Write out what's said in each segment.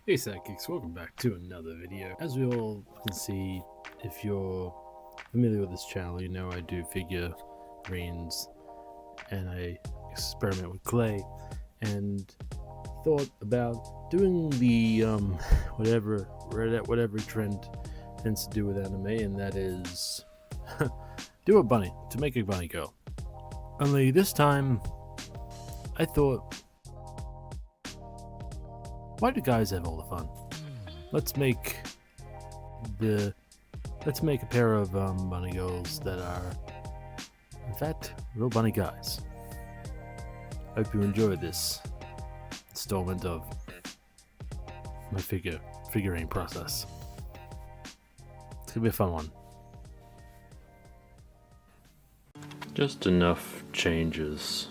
Hey Sidekicks, welcome back to another video. As we all can see, if you're familiar with this channel, you know I do figurines and I experiment with clay, and thought about doing the whatever trend tends to do with anime, and that is do a bunny, to make a bunny girl. Only this time I thought, why do guys have all the fun? Let's make a pair of bunny girls that are, in fact, real bunny guys. Hope you enjoy this installment of my figurine process. It's gonna be a fun one. Just enough changes.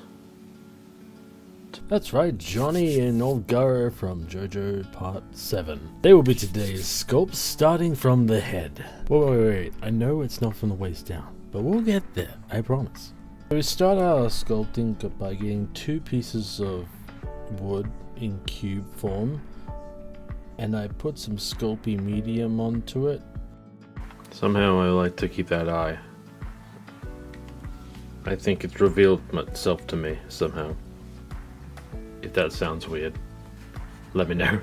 That's right, Johnny and old Gyro from JoJo Part 7. They will be today's sculpts, starting from the head. Wait, I know it's not from the waist down, but we'll get there, I promise. So we start our sculpting by getting 2 pieces of wood in cube form, and I put some Sculpey medium onto it. Somehow I like to keep that eye. I think it's revealed itself to me somehow. If that sounds weird, let me know.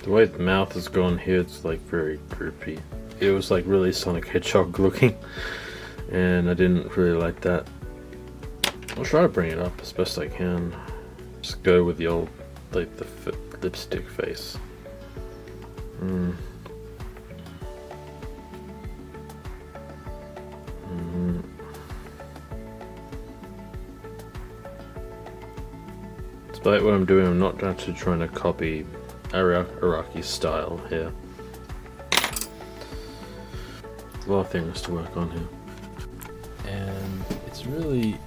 The way the mouth is going here, it's like very droopy. It was like really Sonic Hedgehog looking, and I didn't really like that. I'll try to bring it up as best I can. Just go with the old, like the lipstick face. Despite what I'm doing, I'm not actually trying to copy Araki's style here. A lot of things to work on here. And it's really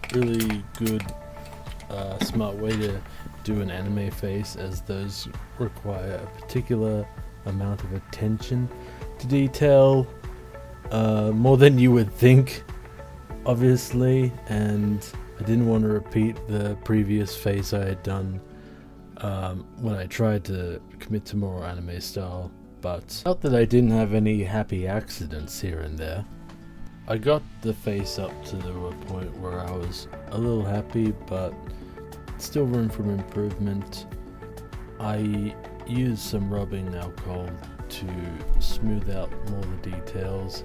good, smart way to do an anime face, as those require a particular amount of attention to detail, more than you would think, obviously, and I didn't want to repeat the previous face I had done when I tried to commit to more anime style, but not that I didn't have any happy accidents here and there. I got the face up to a point where I was a little happy, but still room for improvement. I used some rubbing alcohol to smooth out more of the details.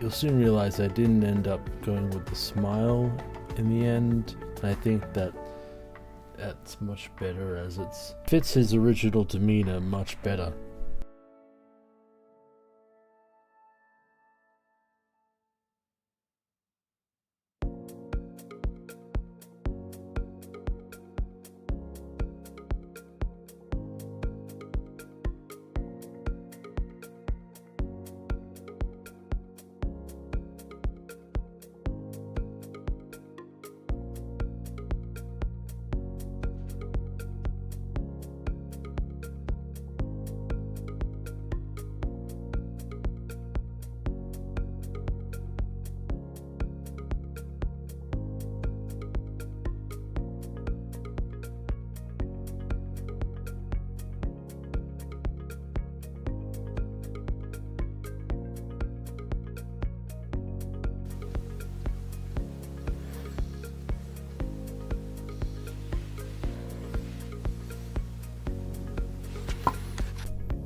You'll soon realize I didn't end up going with the smile in the end, and I think that's much better, as it fits his original demeanor much better.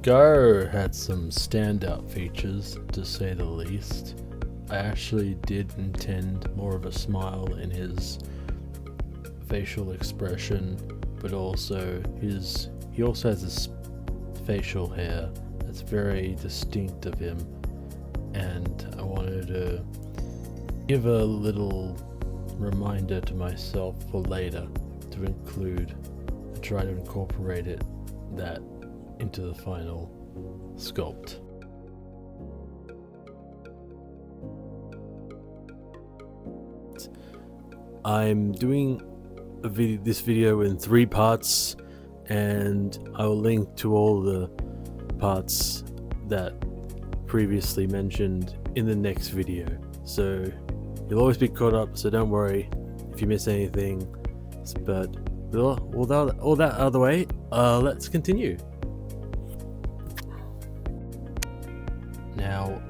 Gyro had some standout features, to say the least. I actually did intend more of a smile in his facial expression, but also he also has this facial hair that's very distinct of him, and I wanted to give a little reminder to myself for later to include and try to incorporate that into the final sculpt. I'm doing this video in 3 parts, and I will link to all the parts that previously mentioned in the next video, so you'll always be caught up, so don't worry if you miss anything. distance, but all that out of the way, let's continue. Now,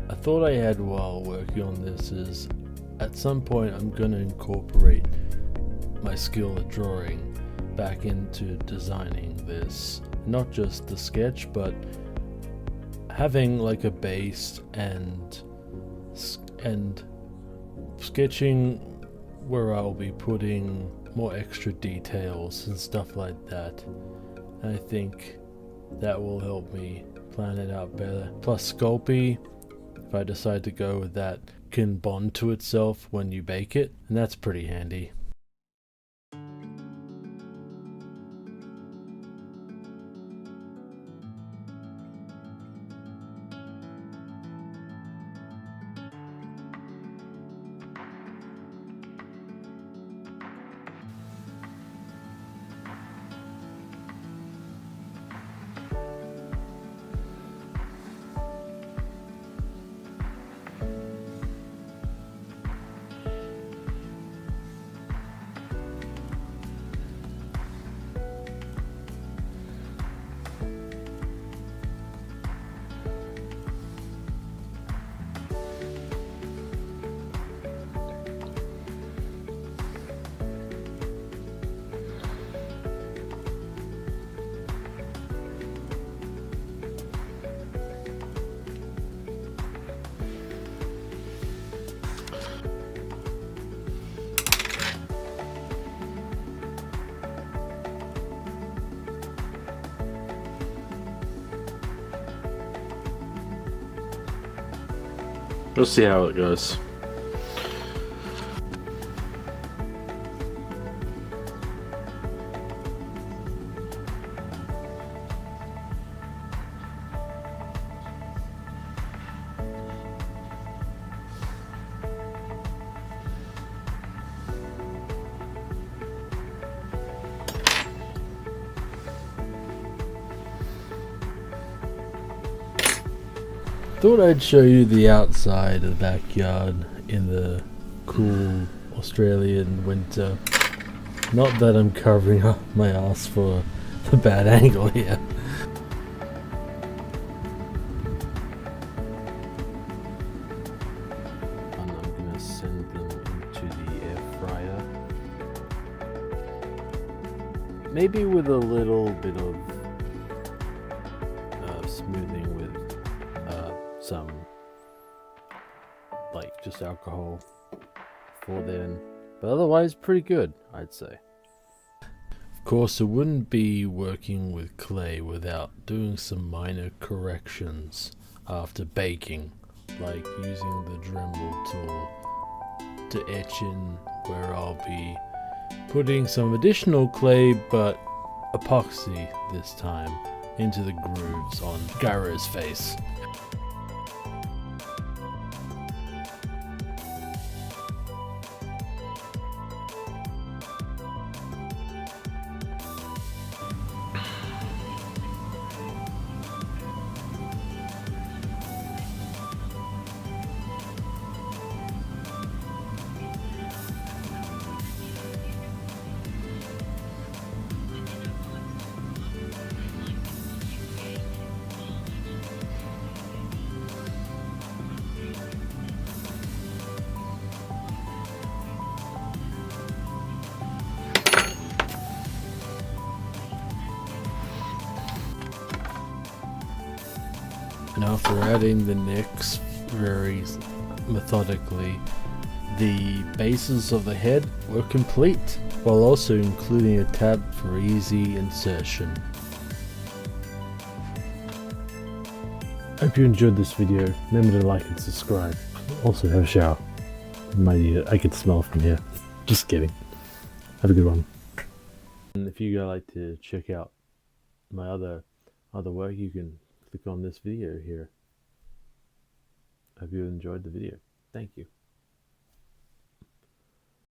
a thought I had while working on this is, at some point I'm going to incorporate my skill at drawing back into designing this. Not just the sketch, but having like a base and sketching where I'll be putting more extra details and stuff like that. And I think that will help me plan it out better. Plus Sculpey, if I decide to go with that, can bond to itself when you bake it, and that's pretty handy. We'll see how it goes. Thought I'd show you the outside of the backyard in the cool Australian winter. Not that I'm covering up my ass for the bad angle here. And I'm gonna send them into the air fryer. Maybe with a little bit of smoothing with some like just alcohol for then, but otherwise pretty good, I'd say. Of course, it wouldn't be working with clay without doing some minor corrections after baking, like using the Dremel tool to etch in where I'll be putting some additional clay, but epoxy this time, into the grooves on Gyro's face. And after adding the necks very methodically, the bases of the head were complete, while also including a tab for easy insertion. Hope you enjoyed this video. Remember to like and subscribe. Also have a shower. I can smell from here. Just kidding. Have a good one. And if you guys like to check out my other work, you can click on this video here. Hope you enjoyed the video. Thank you.